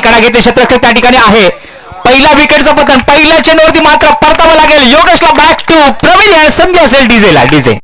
कडा घेते क्षेत्ररक्षक त्या ठिकाणी आहे. पहिला विकेटचं पतन, पहिल्या चेंडूवरती मात्र परतावं लागेल योगेशला. बॅक टू प्रवीण या संधी असेल डीजेला. डीजे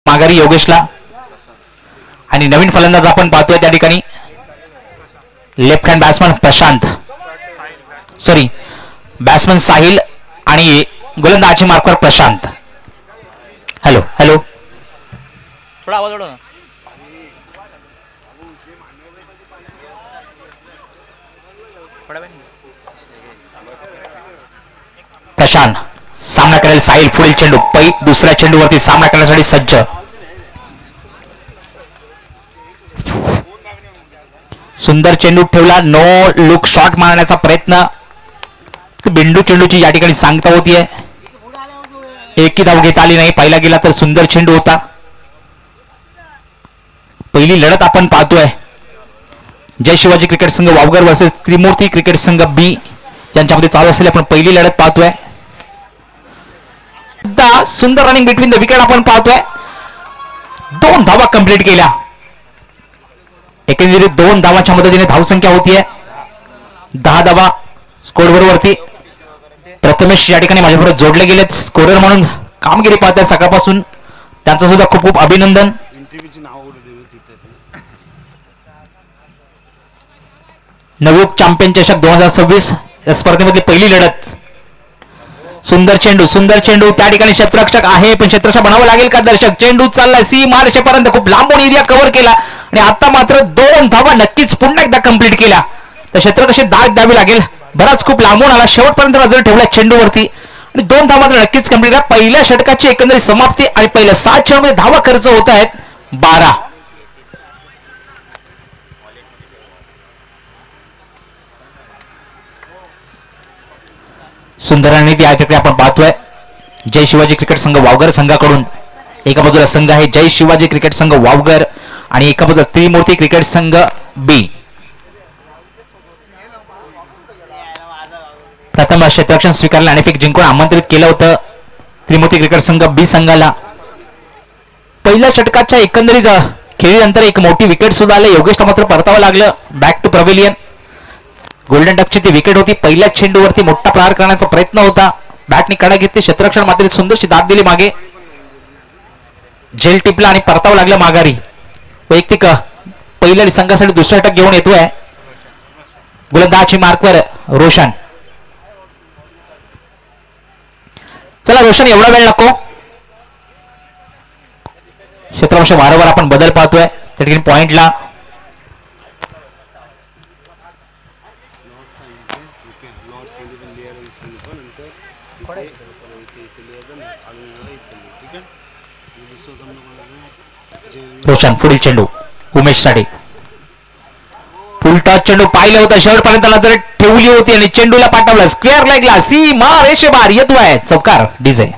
माघारी योगेशला. आणि नवीन फलंदाज आपण पाहतोय त्या ठिकाणी left hand batsman Prashant, sorry batsman Sahil आणि गोलंदाजी मार्कवर प्रशांत. हॅलो हॅलो, थोडा आवाज वाढव ना. प्रशांत सामना करेल साहिल. पुढील चेंडू दुसऱ्या चेंडूवरती सामना करण्यासाठी सज्ज. सुंदर चेंडू ठेवला. नो लुक शॉट मारण्याचा प्रयत्न. बिंडू चेंडूची या ठिकाणी सांगता होतीये. एकही धाव घेता आली नाही. पहिला गेला तर सुंदर चेंडू होता. पहिली लढत आपण पाहतोय जय शिवाजी क्रिकेट संघ वावगर वर्सेस त्रिमूर्ती क्रिकेट संघ बी यांच्यामध्ये चालू असलेली आपण पहिली लढत पाहतोय. सुंदर रनिंग बिटवीन द विकेट आपण पाहतोय. 2 धावा कंप्लीट केल्या. एकंदरीत 2 धावांच्या मदतीने धावसंख्या होतीये 10 धावा स्कोरवर वरती. प्रथमेश या ठिकाणी माझ्याबरोबर जोडले गेलेत स्कोरर म्हणून कामगिरी पाहताय सकाळपासून. त्यांचं सुद्धा खूप खूप अभिनंदन. नवयुग चॅम्पियन चषक 2026 या स्पर्धेमधली पहिली लढत. सुंदर चेंडू त्या ठिकाणी क्षेत्ररक्षक आहे पण क्षेत्ररक्षक बनावं लागेल का दर्शक. चेंडू चाललाय सी मार्चपर्यंत. खूप लांबून एरिया कव्हर केला आणि आता मात्र 2 धावा नक्कीच पुन्हा एकदा कंप्लीट केल्या तर क्षेत्ररक्षक दाग द्यावी लागेल. बराच खूप लांबून आला. शेवटपर्यंत नजर ठेवला चेंडूवरती आणि 2 धावा मात्र नक्कीच कंप्लीट. पहिल्या षटकाची एकंदरीत समाप्ती आणि पहिल्या 7 चेंडूमध्ये धावा खर्च होत आहेत 12. सुंदर रणनीती या ठिकाणी आपण पाहतोय जय शिवाजी क्रिकेट संघ वावगर संघाकडून. एका बाजूला संघ आहे जय शिवाजी क्रिकेट संघ वावगर आणि एका बाजूला त्रिमूर्ती क्रिकेट संघ बी. प्रथम क्षेत्ररक्षण स्वीकारले नाणेफेक जिंकून आमंत्रित केलं होतं त्रिमूर्ती क्रिकेट संघ बी संघाला. पहिल्या षटकाच्या एकंदरीत खेळीनंतर एक मोठी विकेट सुद्धा आली. योगेशला मात्र परतावं लागलं बॅक टू पवेलियन. गोल्डन डकची ती विकेट होती. पहिल्या चेंडूवरती मोठा प्रहार करण्याचा प्रयत्न होता. बॅटने कडा घेतली. क्षेत्ररक्षण मात्र सुंदरशी दाद दिली मागे. झेल टिपला आणि परतावं लागलं माघारी. वैयक्तिक पहिल्या संघासाठी दुसरा षटक घेऊन येतोय गोलंदाजी मार्कवर रोशन. चला रोशन एवढा वेळ नको. क्षेत्ररक्षण वारंवार आपण बदल पाहतोय त्या ठिकाणी पॉइंटला. रोशन पुढील चेंडू उमेश साठी. फुल टॉस चेंडू पाहिलं होतं. शेवटपर्यंत नजर ठेवली होती आणि चेंडूला पाठवलं स्क्वेअर लेगला. सी मार रेषे बार येतोय चौकार. डीजे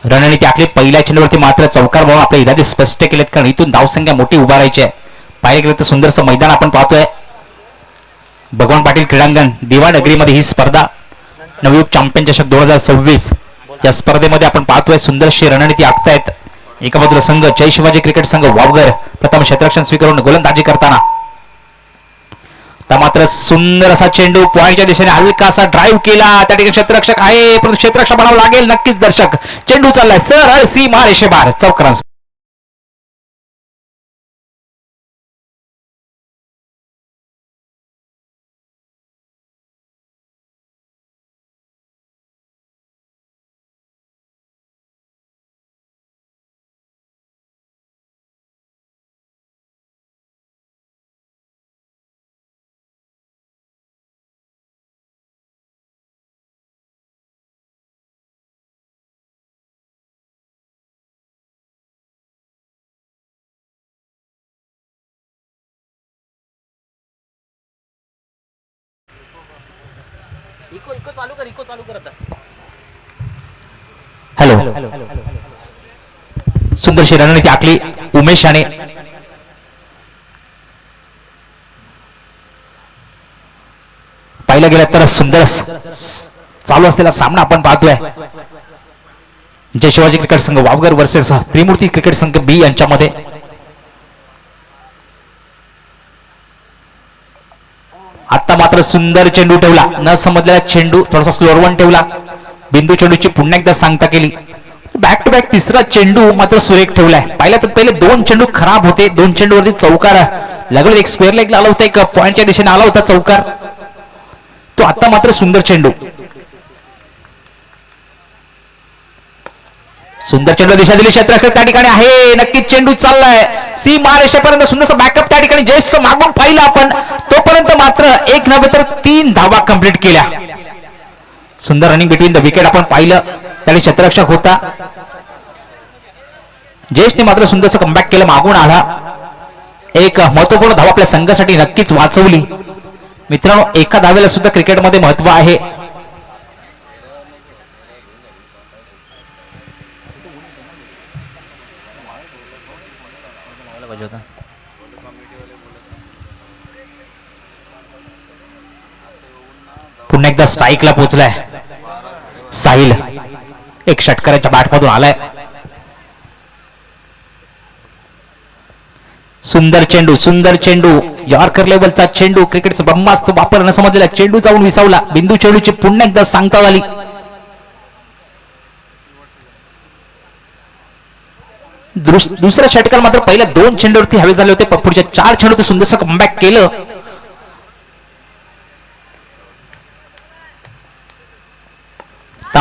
रणनीती आखली. पहिल्या चेंडूवरती मात्र चौकार म्हणून आपल्या इरादे स्पष्ट केलेत कारण इथून धावसंख्या मोठी उभारायची आहे. पाहिलं गेलं तर सुंदरसं मैदान आपण पाहतोय भगवान पाटील क्रीडांगण दिवाणनगरीमध्ये. ही स्पर्धा नवयुग चॅम्पियन चषक 2026 या स्पर्धेमध्ये आपण पाहतोय सुंदरशी रणनीती आखतायत. एका बाजूला संघ जय शिवाजी क्रिकेट संघ वावगर प्रथम क्षेत्ररक्षण स्वीकारून गोलंदाजी करताना मात्र सुंदर असा चेंडू पॉइंटच्या दिशेने हलका असा ड्राईव्ह केला. त्या ठिकाणी क्षेत्ररक्षक आहे, परंतु क्षेत्ररक्षक बनावं लागेल नक्कीच दर्शक. चेंडू चाललाय सरळ सीमा रेषेबाहेर चौकारांस. इको चालू कर आता. हॅलो, सुंदरशी रणनीती आखली उमेश याने. पाहिलं गेलं तर सुंदर चालू असलेला सामना आपण पाहतोय. जय शिवाजी क्रिकेट संघ वावगर वर्सेस त्रिमूर्ती क्रिकेट संघ बी यांच्यामध्ये. आता मात्र सुंदर चेंडू ठेवला, न समजलेला चेंडू थोडासा स्लोअर वन ठेवला. बिंदू चेंडूची पुन्हा एकदा सांगता केली. बॅक टू बॅक तिसरा चेंडू मात्र सुरेख ठेवलाय. पाहिलं तर पहिले दोन चेंडू खराब होते, दोन चेंडूवरती चौकार लागला. एक स्क्वेअर लेगला आला होता, एक पॉइंटच्या दिशेने आला होता चौकार. तो आता मात्र सुंदर चेंडू, सुंदर चेंडू दिशा दिली. क्षेत्ररक्षक त्या ठिकाणी आहे, नक्कीच चेंडू चाललाय सीमा रेषेपर्यंत. सुंदरचा बॅकअप त्या ठिकाणी जयेश मागून पाहिला आपण, तोपर्यंत मात्र एक नव्हे तर 3 धावा कंप्लीट केल्या. सुंदर रनिंग बिटवीन द विकेट आपण पाहिलं, त्याने क्षेत्ररक्षक होता. जयेशने मात्र सुंदरचं कमबॅक केलं, मागून आला. एक महत्वपूर्ण धावा आपल्या संघासाठी नक्कीच वाचवली. मित्रांनो, एका धावेला सुद्धा क्रिकेटमध्ये महत्व आहे. पुन्हा एकदा स्ट्राईकला पोहोचलाय साहिल. एक षटकाराच्या बॅटमधून आलाय. सुंदर चेंडू, सुंदर चेंडू, यॉर्कर लेवलचा चेंडू. क्रिकेटचा ब्रह्मास्त्र वापर न समजलेला चेंडू जाऊन विसावला. बिंदू चेंडूची पुन्हा एकदा सांगता आली. दुसऱ्या षटकार मात्र पहिल्या 2 चेंडूवरती हवे झाले होते, पुढच्या 4 चेंडू सुंदरचं कमबॅक केलं.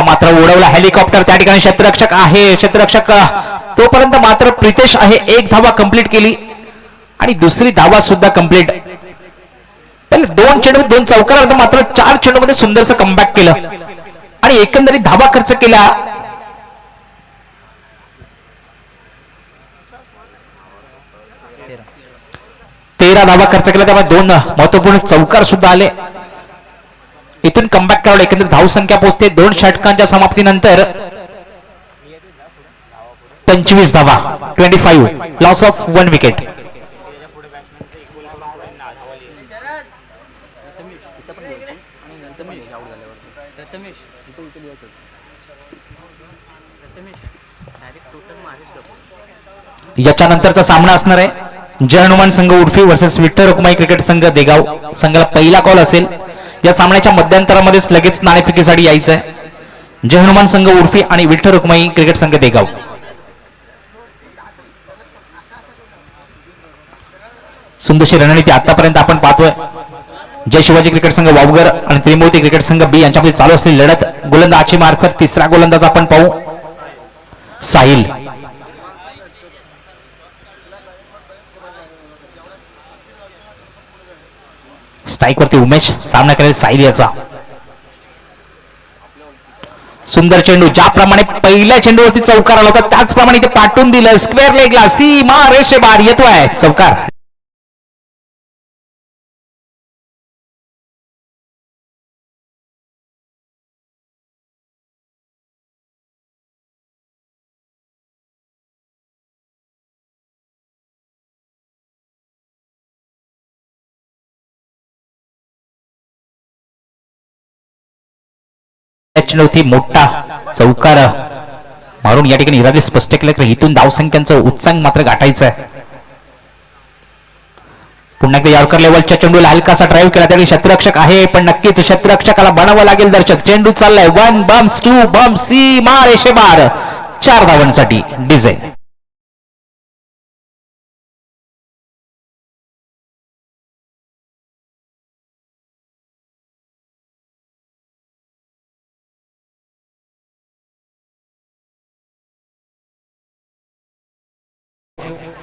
मात्र उडवला हेलिकॉप्टर. त्या ठिकाणी क्षेत्ररक्षक आहे, क्षेत्ररक्षक तोपर्यंत मात्र प्रितेश आहे. 1 धावा कंप्लीट केली आणि दुसरी धावा सुद्धा कंप्लीट. पहिले 2 चेंडू 2 चौकार, मात्र 4 चेंडू मध्ये सुंदरचं कमबॅक केलं आणि एकंदरीत धावा खर्च केला. तेरा धावा खर्च केला, त्यामुळे 2 महत्वपूर्ण चौकार सुद्धा आले. इथून कमबॅक करावं. एकंदर धावसंख्या पोहोचते 2 षटकांच्या समाप्तीनंतर 25 धावा, 25, लॉस ऑफ 1 विकेट. याच्यानंतरचा सामना असणार आहे जय हनुमान संघ उर्फी वर्सेस विठ्ठल रुक्माई क्रिकेट संघ देगाव. संघाला पहिला कॉल असेल. या सामन्याच्या मध्यंतरामध्येच लगेच नाणेफेकीसाठी यायचं आहे. जय हनुमान संघ उर्फी आणि विठ्ठल रुक्माई क्रिकेट संघ देगाव. सुंदरशी रणनीती आतापर्यंत आपण पाहतोय. जय शिवाजी क्रिकेट संघ वावगर आणि त्रिमूर्ती क्रिकेट संघ बी यांच्यामध्ये चालू असलेली लढत. गोलंदाजी मार्फत तिसरा गोलंदाज आपण पाहू साहिल. स्ट्राईक वरती उमेश, सामना करेल साहिल याचा. सुंदर चेंडू, ज्याप्रमाणे पहिल्या चेंडूवरती चौकार आला होता त्याचप्रमाणे ते पाठवून दिलं. स्क्वेअर लेगला सीमा रेषेबाहेर येतोय चौकार. नव्हती मोठा चौकार मारून या ठिकाणी इरादे स्पष्ट केलं की इथून धावसंख्यांचं उच्चांक मात्र गाठायचं आहे. पुन्हा पुन्हा एकदा यॉर्कर लेवलच्या चेंडूला हलकासा ड्राईव्ह केला तरी क्षेत्ररक्षक आहे पण नक्कीच क्षेत्ररक्षकाला बनावं लागेल दर्शक. चेंडू चाललाय 1 बम्स 2 बम्स सी मार रेषे बार 4 धावांसाठी डीजे.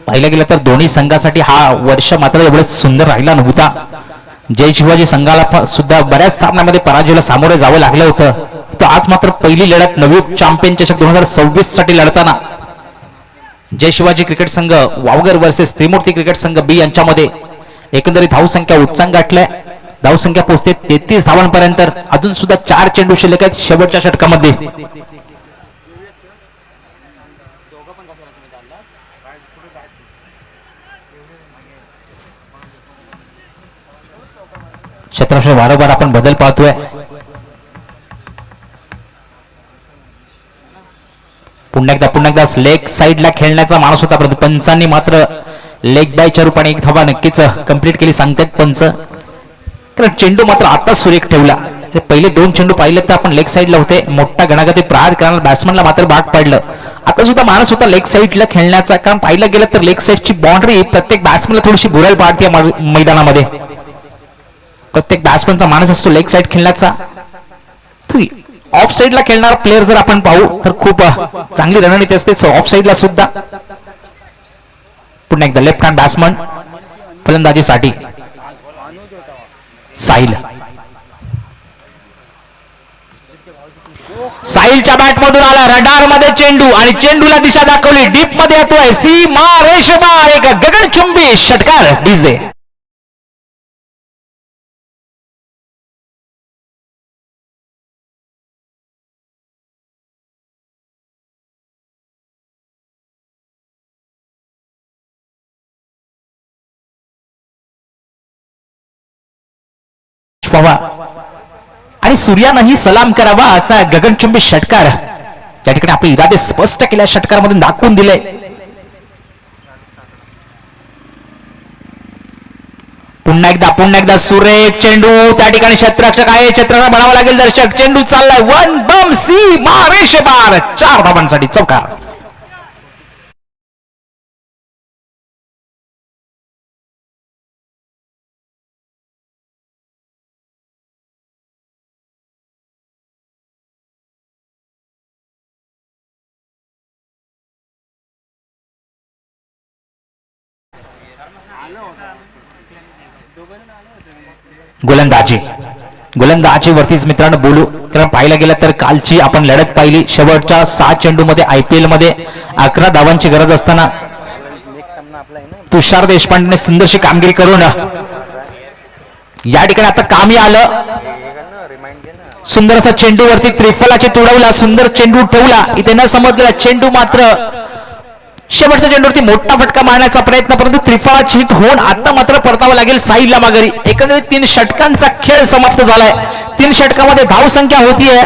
पाहिलं गेलं तर दोन्ही संघासाठी हा वर्ष मात्र एवढंच सुंदर राहिला नव्हता. जय शिवाजी संघाला सुद्धा बऱ्याच सामन्यामध्ये पराजयाला सामोरे जावं लागलं होतं. तर आज मात्र पहिली लढत नवयुग चॅम्पियन चषक 2026 साठी लढताना जय शिवाजी क्रिकेट संघ वावगर वर्सेस त्रिमूर्ती क्रिकेट संघ बी यांच्यामध्ये एकंदरीत धावसंख्या उच्चांक गाठलाय. धावसंख्या पोहोचते 33 धावांपर्यंत. अजून सुद्धा 4 चेंडू शिल्लक आहेत शेवटच्या षटकामध्ये. क्षेत्रक्षक वारंवार आपण बदल पाहतोय. पुन्हा एकदा लेग साइडला खेळण्याचा माणूस होता परंतु पंचांनी मात्र लेग बायच्या रूपाने एक धावा नक्कीच कंप्लीट केली सांगतात पंच. कारण चेंडू मात्र आता सुरेख ठेवला. पहिले 2 चेंडू पाहिले तर आपण लेग साइडला होते. मोठा गणागती प्रहार करणारा बॅट्समनला मात्र भाग पडलं. आता सुद्धा माणूस होता लेग साइडला खेळण्याचा. कारण पाहिलं गेलं तर लेग साइडची बाउंड्री प्रत्येक बॅट्समनला थोडीशी बुरायला पाडते मैदानामध्ये. प्रत्येक बॅट्समनचा माणूस असतो लेग साइड खेळण्याचा. ऑफ साइडला खेळणारा प्लेअर जर आपण पाहू तर खूप चांगली रणनीती असते ऑफ साइडला सुद्धा. पुन्हा एकदा लेफ्ट हँड बॅट्समन फलंदाजीसाठी साहिल. साहिलच्या बॅट मधून आला रडार मध्ये चेंडू आणि चेंडूला दिशा दाखवली. डीप मध्ये येतोय सी मार रेषेबार एक गगनचुंबी षटकार डीजे. आणि सूर्यानंही सलाम करावा असा गगनचुंबी षटकार या ठिकाणी आपले इरादे स्पष्ट केल्या षटकारामधून दाखवून दिले. पुन्हा एकदा सुरेख चेंडू त्या ठिकाणी क्षेत्ररक्षक आहे. क्षेत्राला बनावं लागेल दर्शक. चेंडू चाललाय 1 बम सी मार रेषेबार 4 धावांसाठी चौकार. गोलंदाजी वरतीच मित्रांनो बोलू. कारण पाहायला गेलं तर कालची आपण लढत पाहिली. शेवटच्या 6 चेंडू मध्ये IPL मध्ये 11 धावांची गरज असताना तुषार देशपांडेने सुंदरशी कामगिरी करून या ठिकाणी आता कामी आलं. सुंदर असा चेंडू वरती त्रिफलाचे तुडवला. सुंदर चेंडू ठेवला. इथे न समजलेला चेंडू मात्र शेवटच्या चेंडूवरती मोठा फटका मारण्याचा प्रयत्न परंतु त्रिफळाची हिट होऊन आता मात्र परतावं लागेल साहिलला माघारी. एकंदरीत 3 षटकांचा खेळ समाप्त झालाय. 3 षटकामध्ये धावसंख्या होतीये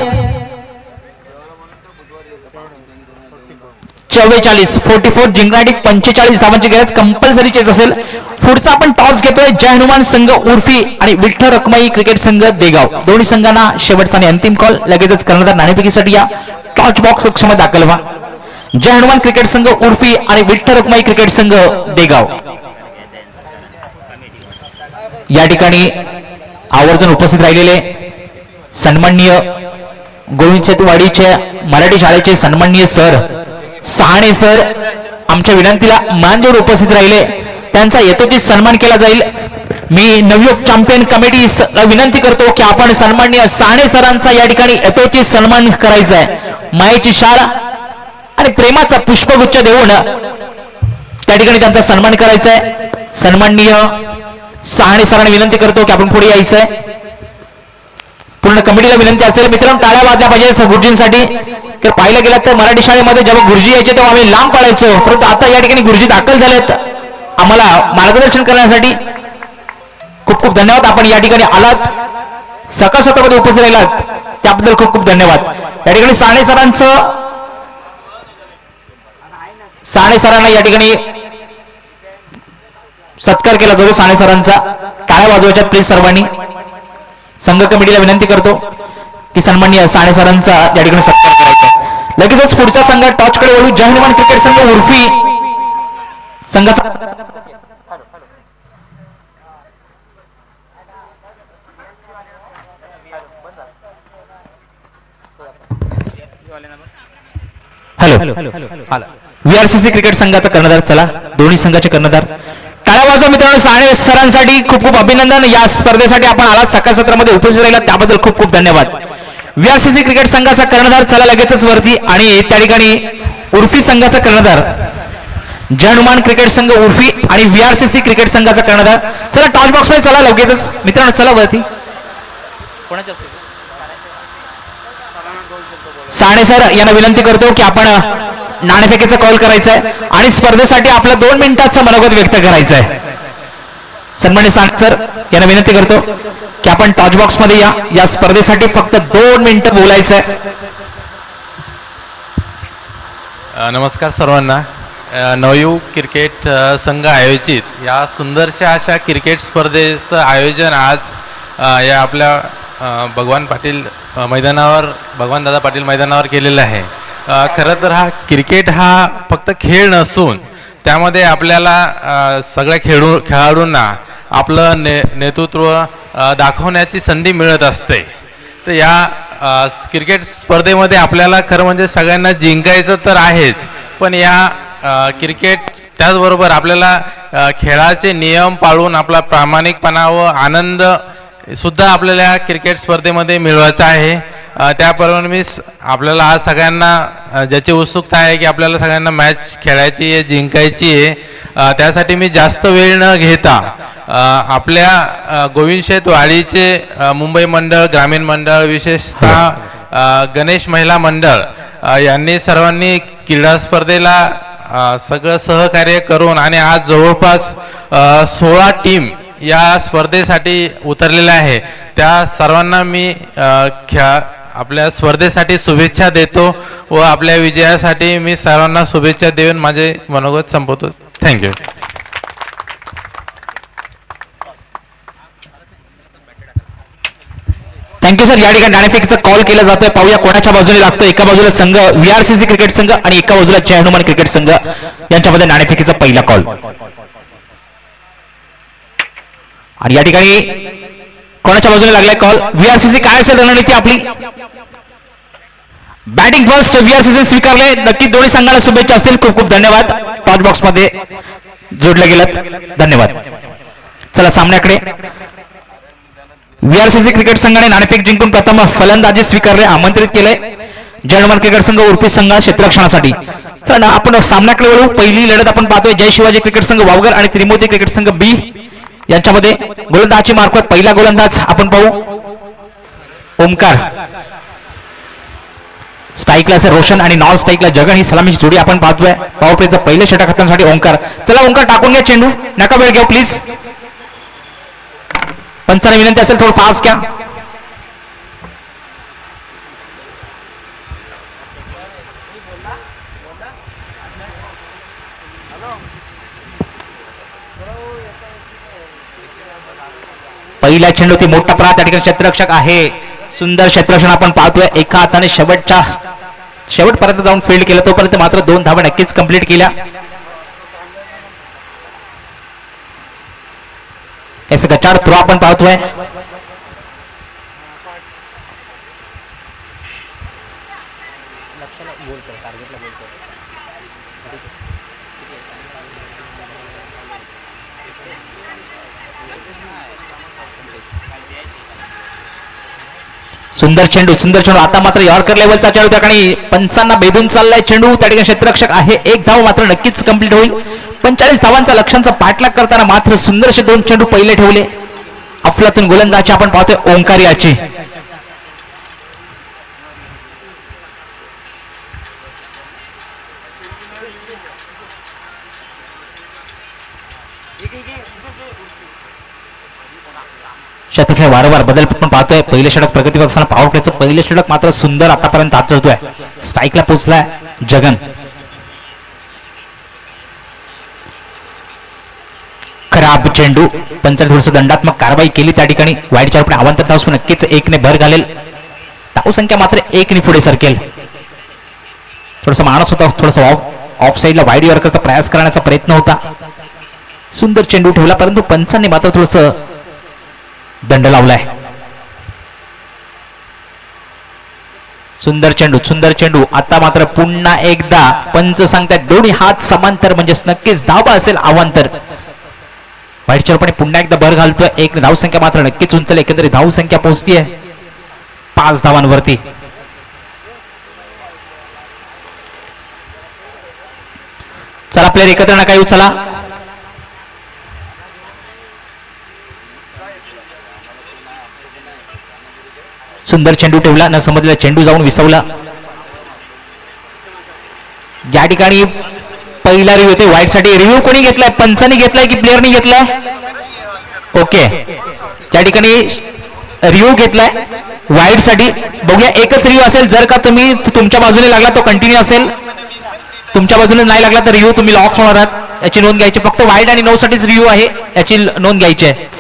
44 जिंकण्यासाठी 45 धावांची गरज कंपल्सरी चेस असेल. पुढचा आपण टॉस घेतोय जय हनुमान संघ उर्फी आणि विठ्ठल रखमाई क्रिकेट संघ देगाव. दोन्ही संघांना शेवटचा आणि अंतिम कॉल. लगेचच कर्णधार नाणेफेकीसाठी या टॉस बॉक्स कक्षामध्ये दाखल व्हा. जय हनुमान क्रिकेट संघ उर्फी आणि विठ्ठल रखमाई क्रिकेट संघ देगाव या ठिकाणी आवर्जून उपस्थित राहिलेले सन्माननीय गोविंद सेतुवाडीचे मराठी शाळेचे सन्माननीय सर सहाणे सर आमच्या विनंतीला मान देऊन उपस्थित राहिले. त्यांचा यथोचित सन्मान केला जाईल. मी नवयुग चॅम्पियन कमिटी विनंती करतो की आपण सन्माननीय सहाणे सरांचा या ठिकाणी यथोचित सन्मान करायचा आहे. मायेची शाळा आणि प्रेमाचा पुष्पगुच्छ देऊन त्या ठिकाणी त्यांचा सन्मान करायचा आहे. सन्माननीय सहाणे सरांना विनंती करतो की आपण पुढे यायचंय. पूर्ण कमिटीला विनंती असेल मित्रांनो टाळ्या वाजल्या पाहिजे गुरुजींसाठी. तर पाहिलं गेलं तर मराठी शाळेमध्ये जेव्हा गुरुजी यायचे तेव्हा आम्ही लांब पळायचो परंतु आता या ठिकाणी गुरुजी दाखल झालेत आम्हाला मार्गदर्शन करण्यासाठी. खूप खूप धन्यवाद. आपण या ठिकाणी आलात सकाळ सत्रामध्ये उपस्थित राहिलात त्याबद्दल खूप खूप धन्यवाद. या ठिकाणी सहाणे सरांना या ठिकाणी सत्कार केला जातो साने सरांचा. टाळ्या वाजवायच्यात प्लीज सर्वांनी. संघ कमिटीला विनंती करतो की सन्माननीय साने सरांचा या ठिकाणी सत्कार करायचा. लगेचच पुढच्या संघात टॉचकडे वळू. जय हनुमान क्रिकेट संघ उर्फी संघाचा हॅलो व्हीआरसीसी क्रिकेट संघाचा कर्णधार. चला दोन्ही संघाचे कर्णधार टाळ्या वाजवा मित्रांनो. साने सरांसाठी खूप खूप अभिनंदन. या स्पर्धेसाठी आपण आलात सकाळ सत्रामध्ये उपस्थित राहिला त्याबद्दल खूप खूप धन्यवाद. व्हीआरसीसी क्रिकेट संघाचा कर्णधार चला लगेचच वरती. आणि त्या ठिकाणी उर्फी संघाचा कर्णधार जय हनुमान क्रिकेट संघ उर्फी आणि व्हीआरसीसी क्रिकेट संघाचा कर्णधार. चला टॉच बॉक्स मध्ये चला लगेचच मित्रांनो. चला वरती. कोणाच्या असते साने सर यांना विनंती करतो की आपण नाणेफेकीचा कॉल करायचा आहे आणि स्पर्धेसाठी आपला 2 मिनिटाचा मनोगत व्यक्त करायचा आहे. सन्माननीय साने सर यांना विनंती करतो की आपण टॉच बॉक्स मध्ये या स्पर्धेसाठी फक्त 2 मिनिटं बोलायचं आहे. नमस्कार सर्वांना. नवयुग क्रिकेट संघ आयोजित या सुंदरशा अशा क्रिकेट स्पर्धेचं आयोजन आज या आपल्या भगवान दादा पाटील मैदानावर केलेलं आहे. खरं तर हा क्रिकेट हा फक्त खेळ नसून त्यामध्ये आपल्याला सगळ्या खेळाडूंना आपलं नेतृत्व दाखवण्याची संधी मिळत असते. तर या क्रिकेट स्पर्धेमध्ये आपल्याला खरं म्हणजे सगळ्यांना जिंकायचं तर आहेच, पण या क्रिकेट त्याचबरोबर आपल्याला खेळाचे नियम पाळून आपला प्रामाणिकपणा व आनंद सुद्धा आपल्याला क्रिकेट स्पर्धेमध्ये मिळवायचा आहे. त्याप्रमाणे मी आपल्याला आज सगळ्यांना ज्याची उत्सुकता आहे की आपल्याला सगळ्यांना मॅच खेळायची आहे, जिंकायची आहे, त्यासाठी मी जास्त वेळ न घेता आपल्या गोविंदशेत वाडीचे मुंबई मंडळ, ग्रामीण मंडळ, विशेषतः गणेश महिला मंडळ यांनी सर्वांनी क्रीडा स्पर्धेला सगळं सहकार्य करून आणि आज जवळपास 16 टीम या स्पर्धेसाठी उतरलेल्या आहे. त्या सर्वांना मी आपल्या स्पर्धेसाठी शुभेच्छा देतो व आपल्या विजयासाठी मी सर्वांना शुभेच्छा देऊन माझे मनोगत संपवतो. थँक्यू. Thank you sir. या ठिकाणी नाणेफेकीचा कॉल केला जातोय. पाहूया कोणाच्या बाजूने लागतो. एका बाजूला संघ व्हीआरसीसी क्रिकेट संघ आणि एका बाजूला जय हनुमान क्रिकेट संघ यांच्यामध्ये नाणेफेकीचा पहिला कॉल. आणि या ठिकाणी कोणाच्या बाजूने लागलाय कॉल. व्हीआरसीसी काय असेल रणनीती आपली. बॅटिंग फर्स्ट व्हीआरसीसी स्वीकारले. नक्की दोन्ही संघाला शुभेच्छा असतील. खूप खूप धन्यवाद. टॉच बॉक्स मध्ये जोडले गेलात. धन्यवाद. चला सामन्याकडे. व्हीआरसीसी क्रिकेट संघाने नाणेफेक जिंकून प्रथम फलंदाजी स्वीकारले, आमंत्रित केले जय हनुमान क्रिकेट संघ उर्फी संघ क्षेत्ररक्षणासाठी. चला आपण सामन्याकडे वळू. पहिली लढत आपण पाहतोय जय शिवाजी क्रिकेट संघ वावगर आणि त्रिमूर्ती क्रिकेट संघ बी यांच्यामध्ये. गोलंदाजी मार्फत पहिला गोलंदाज आपण पाहू ओमकार. स्ट्राईकला असे रोशन आणि नॉन स्ट्राईकला जगन ही सलामीची जोडी आपण पाहतोय. पॉवर प्लेचं पहिलं षटक हातांसाठी ओंकार. चला ओंकार टाकून घ्या चेंडू. नका वेळ घेऊ प्लीज. पंचाने विनंती असेल थोडं फास्ट घ्या. पहिला चेंडू ती मोठा प्रा त्या ठिकाणी क्षेत्ररक्षक आहे. सुंदर क्षेत्ररक्षण आपण पाहतोय. एका हाताने शेवटपर्यंत जाऊन फील्ड केलं. तोपर्यंत मात्र 2 धावा नक्कीच कंप्लीट केल्या. ऐसे गचाड थ्रो आपण पाहतोय. सुंदर चेंडू आता मात्र यॉर्कर लेवलचा चेंडू त्या ठिकाणी पंचांना बेधून चाललाय चेंडू. त्या ठिकाणी क्षेत्ररक्षक आहे. 1 धाव मात्र नक्कीच कंप्लीट होईल. 45 धावांचा लक्ष्यांचा पाठलाग करताना मात्र सुंदरसे 2 चेंडू पहिले ठेवले. अफलातून गोलंदाजी आपण पाहतोय ओंकार याची. शतके वारंवार बदल पण पाहतोय. पहिले षटक प्रगतीवर असताना पॉवर प्लेचं पहिले षटक मात्र सुंदर आतापर्यंत आचरतोय. स्ट्राईकला पोहोचलाय जगन. खराब चेंडू. पंचाने थोडस दंडात्मक कारवाई केली त्या ठिकाणी. वाईडच्या पण अवांतर धावस नक्कीच 1 ने भर घालेल. धावसंख्या मात्र 1 ने पुढे सरकेल. थोडासा माणूस होता, थोडासा ऑफ साईडला वाईड यॉर्करचा प्रयास करण्याचा प्रयत्न होता. सुंदर चेंडू ठेवला परंतु पंचांनी मात्र थोडस दंड लावलाय. सुंदर चेंडू आता मात्र पुन्हा एकदा पंच सांगतात दोन्ही हात समांतर म्हणजेच नक्कीच धावा असेल अवांतर. वाईटच्या पण पुन्हा एकदा भर घालतोय. 1 धावसंख्या मात्र नक्कीच उंचल. एकंदरीत धावसंख्या पोहोचतीये 5 धावांवरती. चला प्लेयर एकत्र नका येऊ. चला सुंदर चेंडू ठेवला न समजलेला चेंडू जाऊन विसवला. ज्या ठिकाणी पहिला रिव्ह्यू होते वाईट साठी रिव्ह्यू कोणी घेतलाय? पंचांनी घेतलाय की प्लेअरनी घेतलाय? ओके, त्या ठिकाणी रिव्ह्यू घेतलाय वाईट साठी. बघूया एकच रिव्ह्यू असेल. जर का तुम्ही तुमच्या बाजूने लागला तो कंटिन्यू असेल, तुमच्या बाजूने नाही लागला तर रिव्ह्यू तुम्ही लॉस होणार आहात. याची नोंद घ्यायची. फक्त वाईट आणि नो साठीच रिव्ह्यू आहे, याची नोंद घ्यायची आहे.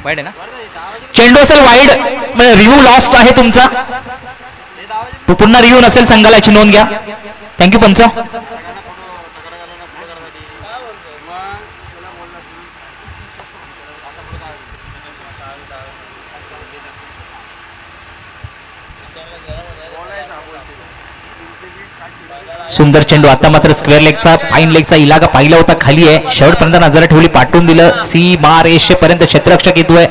वाईड आहे ना? चेंडू असेल वाईड म्हणजे रिव्ह्यू लॉस्ट आहे तुमचा. पुन्हा रिव्ह्यू नसेल संघाला, याची नोंद घ्या. थँक्यू पंच. सुंदर चेंडू आता मात्र स्क्वेअर लेगचा फाईन लेगचा इलाका पाहिला होता, खाली आहे. शेवटपर्यंत नजर ठेवली, पाठवून दिलं. सीमा रेषेपर्यंत क्षेत्ररक्षक येतोय.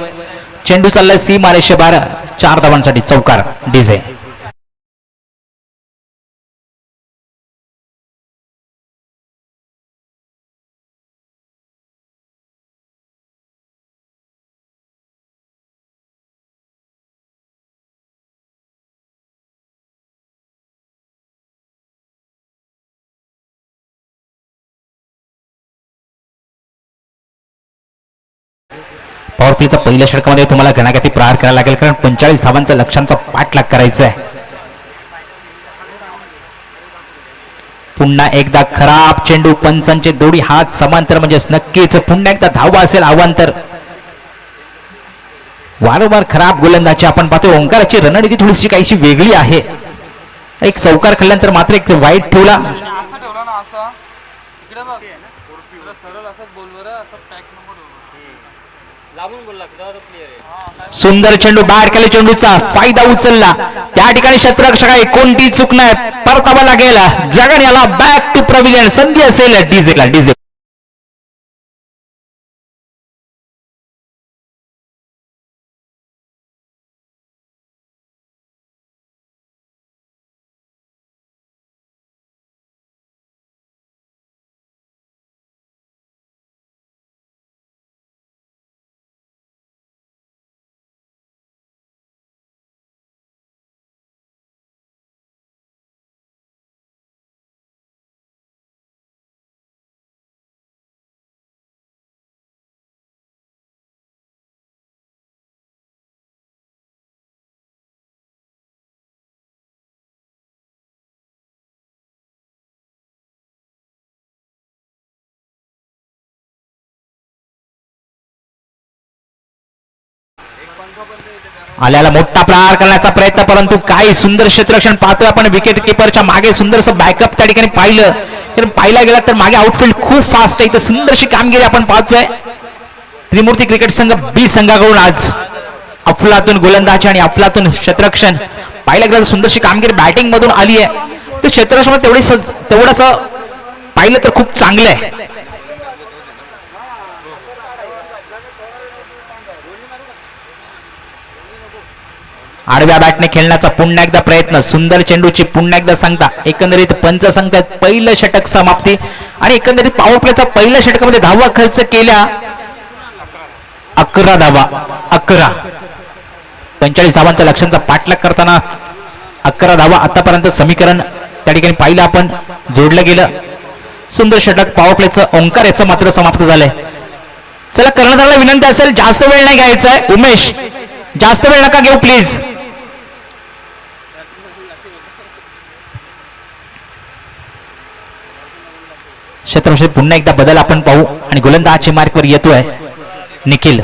चेंडू चाललाय सीमा रेषेबाहेर. 4 धावांसाठी चौकार डीजे. पॉवर प्लेच्या पहिल्या षटकामध्ये तुम्हाला घणाघाती प्रहार करायला लागेल, कारण 45 धावांचा लक्ष्यांचा पाठलाग करायचा आहे. पुन्हा एकदा खराब चेंडू. पंचांचे दोन्ही हात समांतर म्हणजेच नक्कीच पुन्हा एकदा धावा असेल अवांतर. वारंवार खराब गोलंदाजी आपण पाहतो. ओंकाराची रणनीती थोडीशी काहीशी वेगळी आहे. एक चौकार खेळल्यानंतर मात्र एक वाईट ठेवला. सुंदर चेंडू बाहेर केले. चेंडूचा फायदा उचलला. त्या ठिकाणी क्षेत्ररक्षक आहे, कोणती चूक नाही. परतावा लागेल जगन याला. Back to pavilion. संधी असेल डीजेला. डीजे आल्याला मोठा प्रहार करण्याचा प्रयत्न, परंतु काय सुंदर क्षेत्ररक्षण पाहतोय आपण. विकेट किपरच्या मागे सुंदरसं बॅकअप त्या ठिकाणी पाहिलं तर पाहिला गेला तर मागे आउटफील्ड खूप फास्ट आहे. इथं सुंदरशी कामगिरी आपण पाहतोय. त्रिमूर्ती क्रिकेट संघ बी संघाकडून आज अफलातून गोलंदाजी आणि अफलातून क्षेत्ररक्षण पाहिला गेला. सुंदरशी कामगिरी बॅटिंग मधून आली आहे. ते क्षेत्ररक्षण तेवढंच पाहिलं तर खूप चांगलं आहे. आडव्या बॅटने खेळण्याचा पुन्हा एकदा प्रयत्न. सुंदर चेंडूची पुन्हा एकदा सांगता. एकंदरीत पंच सांगतात पहिलं षटक समाप्ती. आणि एकंदरीत पॉवर प्लेचा पहिल्या षटकामध्ये धावा खर्च केल्या 11 धावा. 11 45 धावांच्या लक्ष्यांचा पाठलाग करताना 11 धावा आतापर्यंत समीकरण त्या ठिकाणी पाहिलं आपण, जोडलं गेलं. सुंदर षटक पॉवर प्लेचं. ओंकार याचं मात्र समाप्त झालंय. चला कर्णधाराला विनंती असेल, जास्त वेळ नाही घ्यायचा आहे. उमेश जास्त वेळ नका घेऊ प्लीज. क्षेत्ररक्षक पुन्हा एकदा बदल आपण पाहू आणि गोलंदाजच्या मार्कवर येतोय निखिल.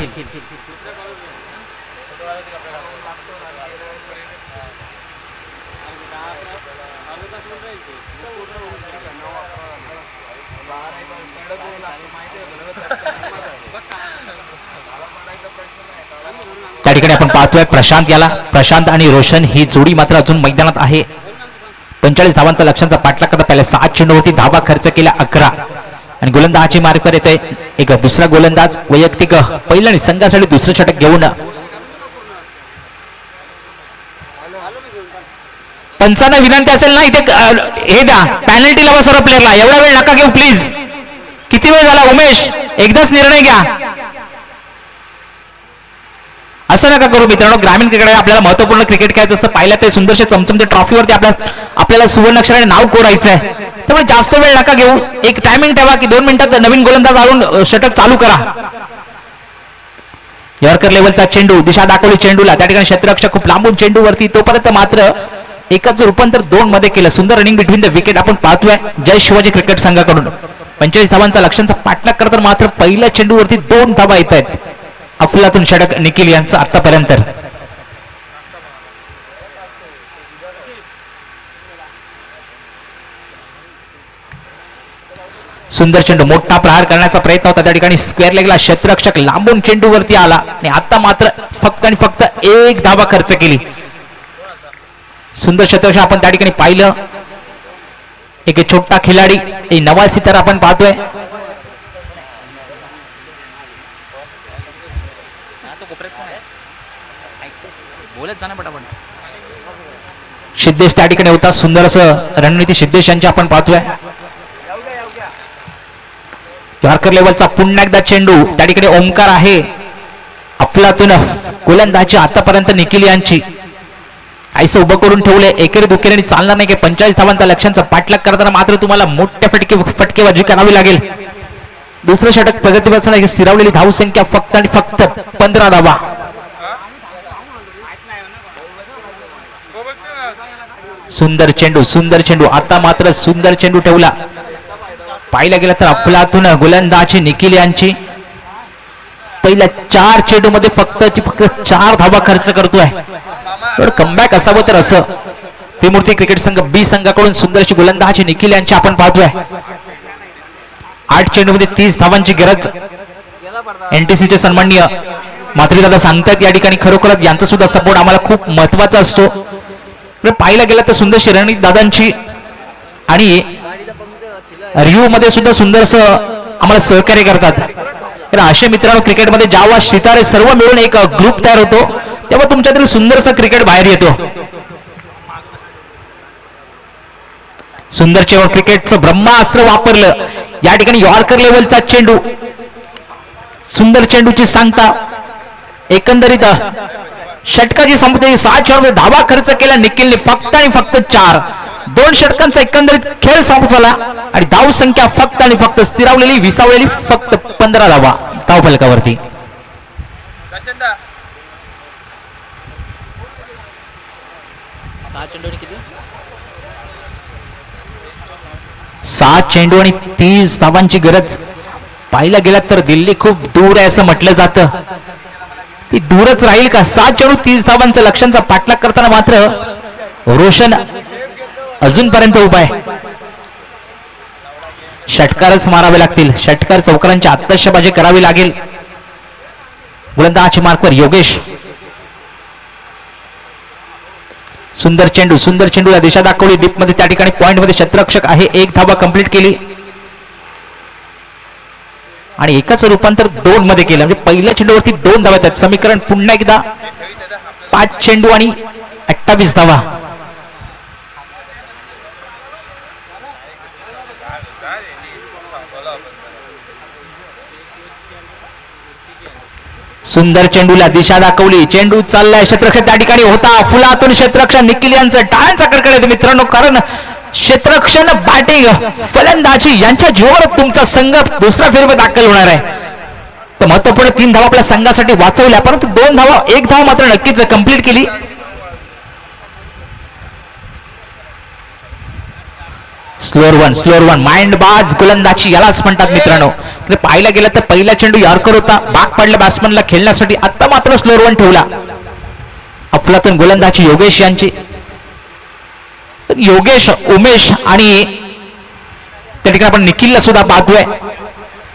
त्या ठिकाणी आपण पाहतोय प्रशांत आणि रोशन ही जोडी मात्र अजून मैदानात आहे. 45 धावांचा लक्ष्यांचा पाठलाग करता पहिल्या 7 चेंडूवरती धावा खर्च केल्या 11 आणि गोलंदाजाची मार्कवर येते एक दुसरा गोलंदाज वैयक्तिक पहिलं आणि संघासाठी दुसरं षटक घेऊन. पंचांना विनंती असेल ना इथे हे द्या पॅनल्टी लावा सर्व प्लेअरला. एवढा वेळ नका घेऊ प्लीज. किती वेळ झाला उमेश, एकदाच निर्णय घ्या. असं नका करू मित्रांनो. ग्रामीण क्रिकेट आपल्याला महत्वपूर्ण क्रिकेट खेळायचं असतं. पाहिलं ते सुंदरशा चमचमच्या ट्रॉफीवरती आपल्याला सुवर्ण अक्षराने नाव कोरायचं आहे. त्यामुळे जास्त वेळ नका घेऊ. एक टायमिंग ठेवा की 2 मिनिटात नवीन गोलंदाज आणून षटक चालू करा. यॉर्कर लेवलचा चेंडू, दिशा दाखवली चेंडूला. त्या ठिकाणी क्षेत्ररक्षक खूप लांबून चेंडूवरती, तोपर्यंत मात्र एकाच रूपांतर 2 मध्ये केलं. सुंदर रनिंग बिटवीन द विकेट आपण पाहतोय जय शिवाजी क्रिकेट संघाकडून. 45 धावांचा लक्ष्यांचा पाठलाग करतात मात्र पहिल्या चेंडूवरती 2 धावा येत आहेत. अफलातून षटक निखिल यांचं आतापर्यंत. सुंदर चेंडू, मोठा प्रहार करण्याचा प्रयत्न होता. त्या ठिकाणी स्क्वेअर लेगला क्षेत्ररक्षक लांबून चेंडूवरती आला आणि आता मात्र फक्त आणि फक्त 1 धावा खर्च केली. सुंदर क्षेत्ररक्षक आपण त्या ठिकाणी पाहिलं. एक छोटा खिलाडी नवा सितारा आपण पाहतोय. सिद्धेश त्या ठिकाणी होता. सुंदर असं रणनीती सिद्धेश यांची आपण पाहतोय. यॉर्कर लेवलचा पुन्हा एकदा चेंडू, त्या ठिकाणी ओमकार आहे. अफलातून गोलंदाजी आतापर्यंत निखिल यांची काहीसं उभं करून ठेवले. एकेरी दुखेरीने चालणार नाही की 45 धावांचा लक्ष्यांचा पाठलाग करताना मात्र तुम्हाला मोठ्या फटकेबाजी करावी लागेल. दुसरं षटक प्रगतीपथावर स्थिरावलेली धावसंख्या फक्त आणि फक्त 15 धावा. सुंदर चेंडू आता मात्र सुंदर चेंडू ठेवला. पाहिला गेला तर अफलातून गोलंदाजी निखिल यांची पहिल्या 4 चेंडू मध्ये फक्त 4 धावा खर्च करतोय. कमबॅक असावं तर असं. त्रिमूर्ती क्रिकेट संघ बी संघाकडून सुंदरशी गोलंदाजी निखिल यांची आपण पाहतोय. 8 चेंडू मध्ये 30 धावांची गरज. एनटीसीचे सन्माननीय माधुरी दादा सांगतात या ठिकाणी खरोखरच यांचा सुद्धा सपोर्ट आम्हाला खूप महत्वाचा असतो. पाहिलं गेलं तर सुंदर रणनीती दादांची आणि रिव्ह्यू मध्ये सुद्धा सुंदरस आम्हाला सहकार्य करतात. तर असे मित्रांनो क्रिकेटमध्ये जेव्हा सितारे सर्व मिळून एक ग्रुप तयार होतो तेव्हा तुमच्यातील सुंदरसं क्रिकेट बाहेर येतो. सुंदर चेंडू, क्रिकेटचं ब्रह्मास्त्र वापरलं. या ठिकाणी यॉर्कर लेवलचा चेंडू, सुंदर चेंडूची सांगता. एकंदरीत षटकाची संपत्ती 6 चेंडूमध्ये धावा खर्च केला निखिलने फक्त आणि फक्त 4. 2 षटकांचा एकंदरीत खेळ संपला आणि धाव संख्या फक्त आणि फक्त स्थिरावलेली विसावलेली फक्त 15 धावा धावफलकावरती. 7 चेंडू आणि 30 धावांची गरज. पाहिला गेला तर दिल्ली खूप दूर आहे असं म्हटलं जातं. ती दूरच राहील का? 7 चेंडू 30 धावांचा लक्ष्यांचा पाठलाग करताना मात्र रोशन अजूनपर्यंत उभा आहे. षटकारच मारावे लागतील. षटकार चौकारांची आत्ताशबाजी करावी लागेल. गोलंदाजी मार्कवर योगेश. सुंदर चेंडूला दिशा दाखवली डीप मध्ये. त्या ठिकाणी पॉइंट मध्ये क्षेत्ररक्षक आहे. 1 धावा कंप्लीट केली आणि एकाच रूपांतर 2 मध्ये केलं. म्हणजे पहिल्या चेंडूवरती 2 धावा आहेत. समीकरण पुन्हा एकदा 5 चेंडू आणि 28 धावा. सुंदर चेंडूला दिशा दाखवली. चेंडू चाललाय. क्षेत्ररक्षक त्या ठिकाणी होता. फुलातून क्षेत्ररक्षक निखिल यांचं टाळ्यांचा कडकडाट मित्रांनो. कारण क्षेत्ररक्षण बॅटिंग फलंदाजी यांच्या जीवावर तुमचा संघ दुसरा फेरीमध्ये दाखल होणार आहे. तर महत्वपूर्ण 3 धावा आपल्या संघासाठी वाचवल्या, परंतु 2 धावा, 1 धाव मात्र नक्कीच कंप्लीट केली. स्लोअर वन माइंड बाज गोलंदाजी यालाच म्हणतात मित्रांनो. तर पाहायला गेलं तर पहिला चेंडू यॉर्कर होता, भाग पडला बॅट्समनला खेळण्यासाठी. आता मात्र स्लोअर वन ठेवला. अफलातून गोलंदाजी योगेश यांची. योगेश, उमेश आणि त्या ठिकाणी आपण निखिलला सुद्धा पाहतोय.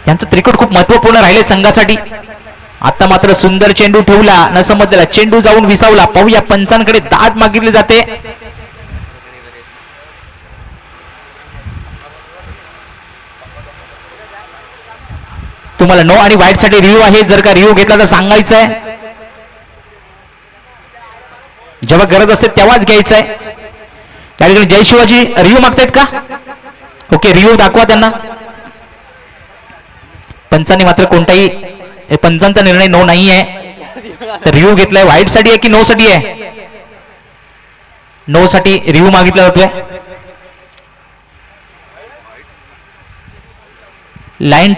त्यांचं त्रिकूट खूप महत्वपूर्ण राहिले संघासाठी. आता मात्र सुंदर चेंडू ठेवला, न समजलेला चेंडू जाऊन विसावला. पाहूया पंचांकडे दाद मागितली जाते. तुम्हाला नो आणि वाईट साठी रिव्ह्यू आहे, जर का रिव्ह्यू घेतला तर सांगायचं आहे. जेव्हा गरज असते तेव्हाच घ्यायचं आहे. त्या ठिकाणी जय शिवाजी रिव्ह्यू मागतायत का? ओके, रिव्ह्यू दाखवा त्यांना. पंचांनी मात्र कोणताही, पंचांचा निर्णय नो नाही आहे, तर रिव्ह्यू घेतलाय. वाईट साठी आहे की नो साठी आहे? नो साठी रिव्ह्यू मागितला जातोय. लाईन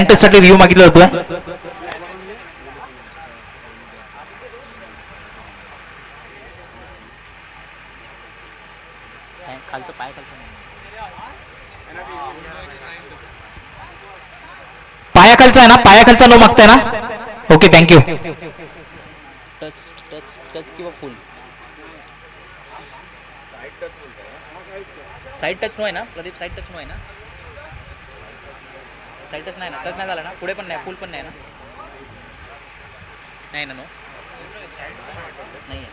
टच साठी रिव्ह्यू मागितला जातोय. खालचं पाय पायाखालचा आहे ना? पायाखालचा नो मागताय ना? Okay, thank you. Touch touch touch किंवा फुल साईड टच नो आहे ना प्रदीप? साईड टच नो आहे ना? साईड टच नाही ना? टच नाही झाला ना? पुढे पण नाही, फुल पण नाही ना? नाही ना? नो नाही आहे.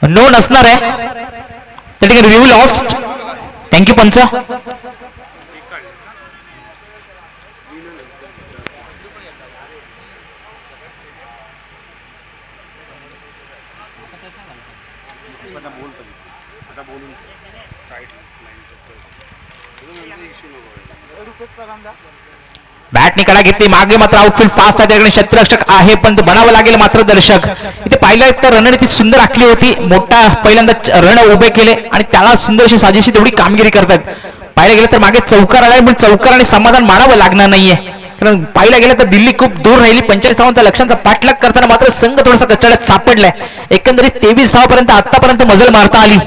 नो नसणार आहे. त्या ठिकाणी रिव्ह्यू लॉस्ट. थँक्यू पंच. बॅटने कडा घेतली, मागे मात्र आउटफील्ड फास्ट आहे. त्याकडे क्षेत्ररक्षक आहे, पण बनावं लागेल मात्र दर्शक. इथे पाहिलं तर रणनीती सुंदर आखली होती. मोठा पहिल्यांदा रण उभे केले आणि त्याला सुंदरशी साजेशी तेवढी कामगिरी करतात. पाहिलं गेलं तर मागे चौकार आलाय, पण चौकार आणि समाधान मानावं लागणार नाहीये. कारण पाहिलं गेलं तर दिल्ली खूप दूर राहिली. 45 धावांचा लक्ष्यांचा पाठलाग करताना मात्र संघ थोडासा कचाड्यात सापडलाय. एकंदरीत 23 धावापर्यंत आतापर्यंत मजल मारता आली.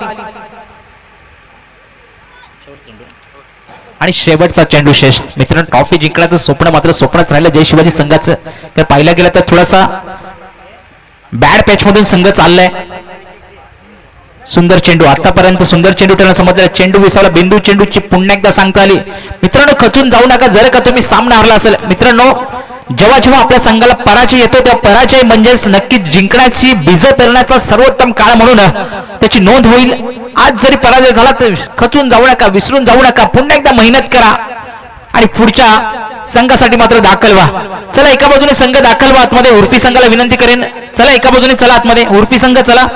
आणि शेवटचा चेंडू शेष. मित्रांनो, ट्रॉफी जिंकण्याचं स्वप्न मात्र स्वप्नच राहिलं जय शिवाजी संघाचं. तर पाहिलं गेलं तर थोडासा बॅड पॅच मधून संघ चाललाय. सुंदर चेंडू, आतापर्यंत सुंदर चेंडू ठेवणं समजलं. चेंडू विसावला, बिंदू चेंडूची पुन्हा एकदा सांगता आली. मित्रांनो, खचून जाऊ नका जर का तुम्ही सामना हरला असेल. मित्रांनो, जेव्हा जेव्हा आपल्या संघाला पराजय येतो तेव्हा पराजय म्हणजेच नक्कीच जिंकण्याची बीज पेरण्याचा सर्वोत्तम काळ म्हणून त्याची नोंद होईल. आज जरी पराजय झाला तर खचून जाऊ नका, विसरून जाऊ नका. पुन्हा एकदा मेहनत करा आणि पुढच्या संघासाठी मात्र दाखल व्हा. चला, एका बाजूने संघ दाखल व्हा आतमध्ये. उर्फी संघाला विनंती करेन, चला एका बाजूने चला आतमध्ये. उर्फी संघ चला.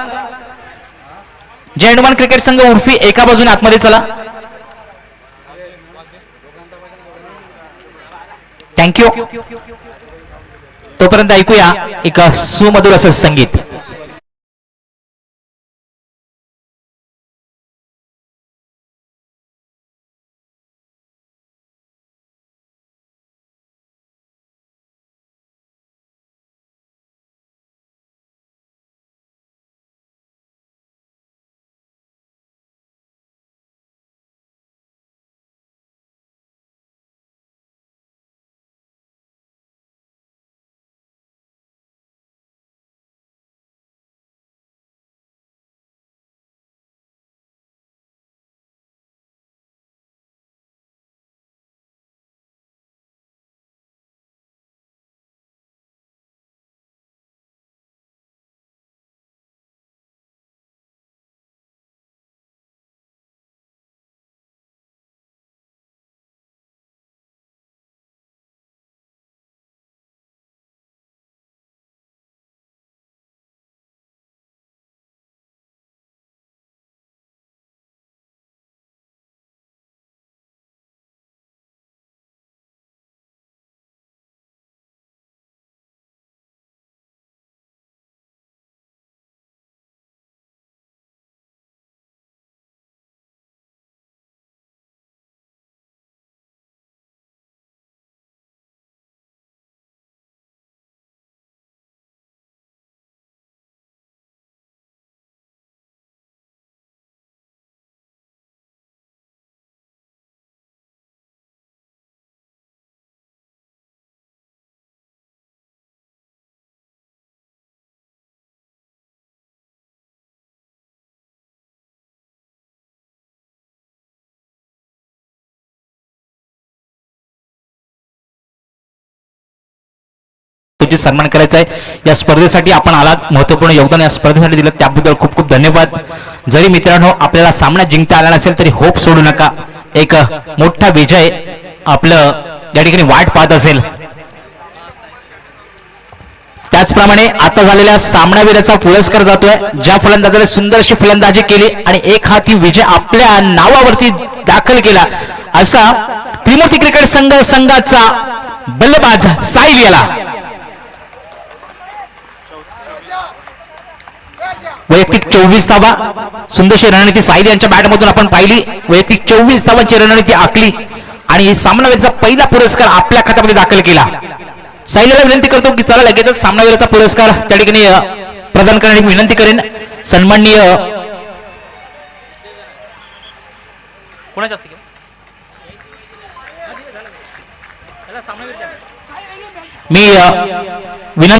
जय हनुमान क्रिकेट संघ उर्फी एका बाजूने आतमध्ये चला. थँक्यू. तोपर्यंत ऐकूया एक सुमधुर असं संगीत. निश्चित सन्मान करायचा आहे. या स्पर्धेसाठी आपण आलात, महत्त्वपूर्ण योगदान या स्पर्धेसाठी दिलं त्याबद्दल खूप खूप धन्यवाद. जरी मित्रांनो आपल्याला सामना जिंकता आला नसेल तरी होप सोडू नका, एक मोठा विजय आपलं या ठिकाणी वाट पाहत असेल. त्याचप्रमाणे आता झालेल्या सामनावीराचा पुरस्कार जातोय, ज्या फलंदाजाने सुंदर अशी फलंदाजी केली आणि एक हाती विजय आपल्या नावावरती दाखल केला असा त्रिमूर्ती क्रिकेट संघाचा बल्लेबाज साहिल याला वैयक्तिक 24 धावा. सुंदरशी रणनीती साहिल यांच्या बॅटमधून आपण पाहिली. वैयक्तिक 24 धावांची रणनीती आखली आणि सामनावीराचा पहिला पुरस्कार आपल्या खात्यामध्ये दाखल केला. साहिलला विनंती करतो की चला लगेचच सामनावीराचा पुरस्कार त्या ठिकाणी प्रदान करण्याची विनंती करेन. सन्माननीय मी विनंती